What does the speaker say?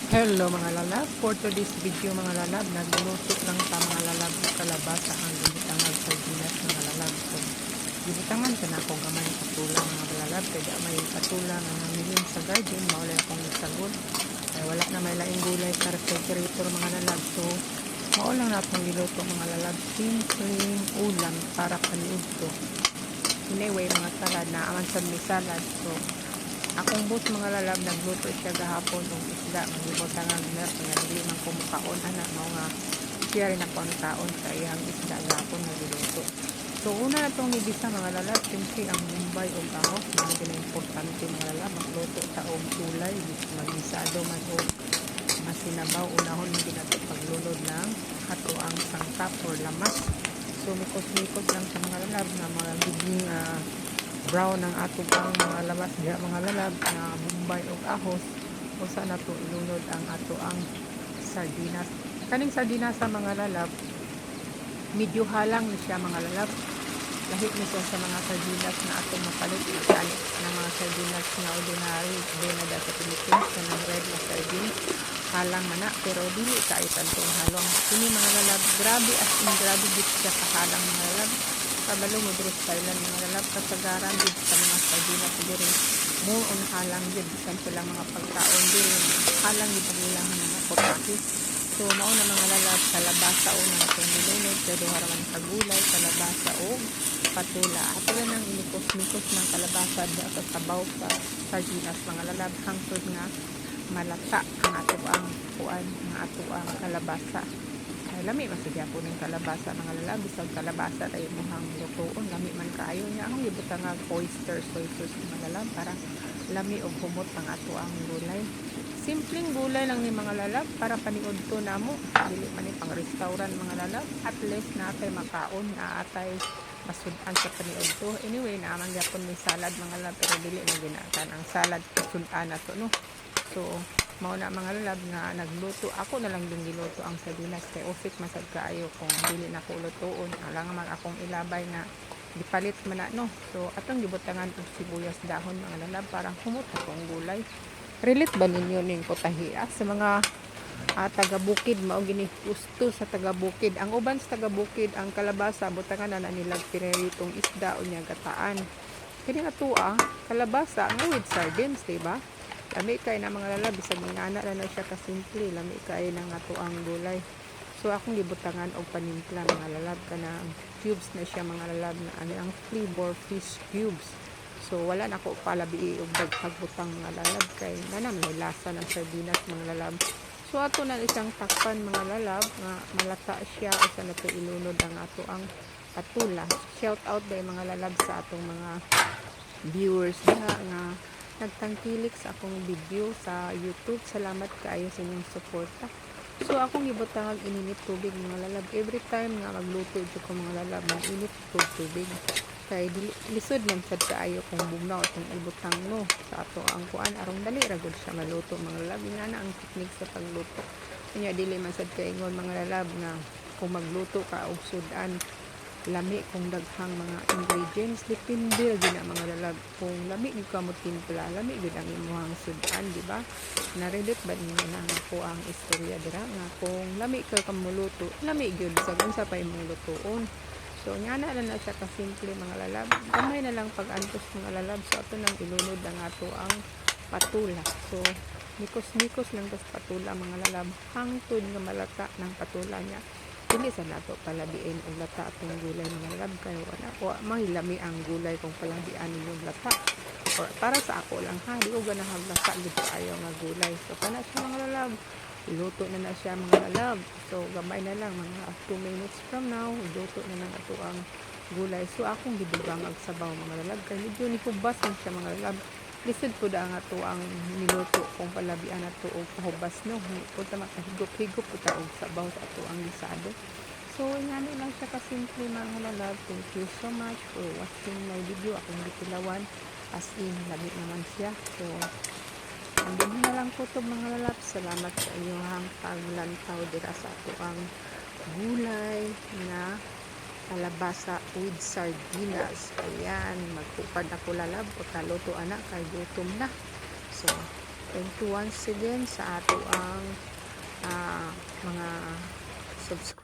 Hello mga lalab, for today's video mga lalab, nagluluto lang sa mga lalab ng kalabasa ang gibitangag sardinas mga lalab. So, gibitangan ka na akong gamay patula mga lalab, kaya may patula nga namilin sa garden, maulay akong sagot. Ay wala na may laing gulay sa refrigerator mga lalab. So, maulang na akong niluto mga lalab, simpleng ulam para paniud to. Anyway, mga salad na aman sa may salad. So, akong boss mga lalab, nagluto siya gahapon ng isda, magibot nga nurse, nga dili man kumukaon, anak mo nga siya rin akong taon sa iyang isda gahapon na giluto. So, una na itong nibisa mga lalab, simple ang Mumbai o ahos, mga importante mga lalab, magluto sa og tulay, magisado man o masinabaw, unahon hindi na ito paglulod ng ato ang sangkap or lamas. So, mikos-mikos lang sa mga lalab na mga biging brown ang ato pang mga labas diha mga lalab na Bombay o ahos o sa nato ilunod ang ato ang sardinas. Kaning sardinas sa mga lalab medyo halang ni siya mga lalab, lahit ni siya sa mga sardinas na atong mapalit ng mga sardinas na ordinary benada sa Philippines na ng red na sardine, halang mana pero dili kayo tantong halong kini mga lalab, grabe as in grabe git siya kahalang mga lalab. Kabalo mo diri sa Thailand mga lalab, kasagaran gid sa mga sardinas diri more on halang gid bisan sila mga pagkaon diri halang gid ang ilang mga potaki. So mao na mga lalab, kalabasa o na itong nilunod pero haraman sa gulay, kalabasa o patula. Ato lang ang inikos-mikos ng kalabasa sa sabaw sa sardinas mga lalab, hangtod nga malata ang ato ang kuan nga ato ang kalabasa. Ay lami masigya po ng kalabasa mga lalab, bisag kalabasa tayo muhang lutoon, lami man kaayo niya. Ang libutan nga oyster soy sauce mga lalab para lami og humot ang ato ang gulay. Simpleng gulay lang ni mga lalab para paniod to namo, dili man ni pang restaurant mga lalab, at least natay makaon na atay masudan sa paniod to. Anyway, naaman gyapon may salad mga lalab pero dili na ginatan ang salad sudan na to no. So mao na mga lalab nga nagluto ako na lang din giluto ang sardinas kay ofit masad kaayo kung dili na ko lutoon, alang man akong ilabay na gipalit man na no. So atong gibutangan og sibuyas dahon mga lalab para humot akong gulay. Relate ba ninyo ning potahiya sa mga taga-bukid, mao gini gusto sa taga-bukid. Ang uban sa taga-bukid ang kalabasa butangan na nilag pireritong isda o nya gataan. Kini atua kalabasa ang with sardines, diba? Lami kay na mga lalab, bisag ingana na siya kasimple, lami kay nang ato ang gulay. So akong gibutangan og panimpla mga lalab kanang cubes na siya mga lalab na ano ang flavor fish cubes. So wala na ako palabi og daghagbutang mga lalab kay nanam may lasa ng sardinas mga lalab. So ato na isang takpan mga lalab nga malata siya o sa nato ilunod ang ato ang patula. Shout out day mga lalab sa atong mga viewers diha nga nagtangkilik sa akong video sa YouTube. Salamat kaayo sa inyong suporta. So akong gibutang ininit tubig mga lalab. Every time nga magluto jud ko mga lalab, mag-init ko tubig. Kay lisod man sad kaayo kung bugnaw atong ibutang no sa ato ang kuan arong dali ra gud siya maluto mga lalab. Ina na ang technique sa pagluto. Kanya dili man sad kay ingon mga lalab nga kung magluto ka og sudan lami kung daghang mga ingredients depende gyud na mga lalab. Kung lami gyud ka mo timpla, lami gyud ang imong sudan, di ba? Na-relate ba ninyo na ako ang istorya dira nga kung lami ka kamuluto, lami gyud sa unsa pa imong lutoon. So nya na lang na siya ka simple mga lalab. Gamay na lang pag-antos mga lalab. So ato nang ilunod ang ato ang patula. So mikos-mikos lang tas patula mga lalab hangtod nga malata ng patula niya. Dili sa nato palabiin og lata atong gulay mga lalab kayo ana ko mahilami ang gulay kung palabian ninyo lata. Or para sa ako lang ha, di ko ganahang lata gid kayo nga gulay. So kana siya mga lalab. Luto na siya mga lalab. So gamay na lang mga 2 minutes from now, luto na lang ato ang gulay. So akong gidugang ag sabaw mga lalab kay medyo nihubas man siya mga lalab. Lisod po da nga to ang niluto kung palabian nato og pahubas no. Punta makahigop-higop po ta og sabaw sa ato ang lisado. So ingani lang siya ka simple mga lalab. Thank you so much for watching my video. Akong gitilawan as in labi naman siya. So andun na lang po ito mga lalap. Salamat sa inyong paglantaw dira sa ato ang gulay na kalabasa with sardinas. Ayan, magpupad ako lalab o taluto anak kay gutom na. So Thank you once again sa ato ang mga subscribers.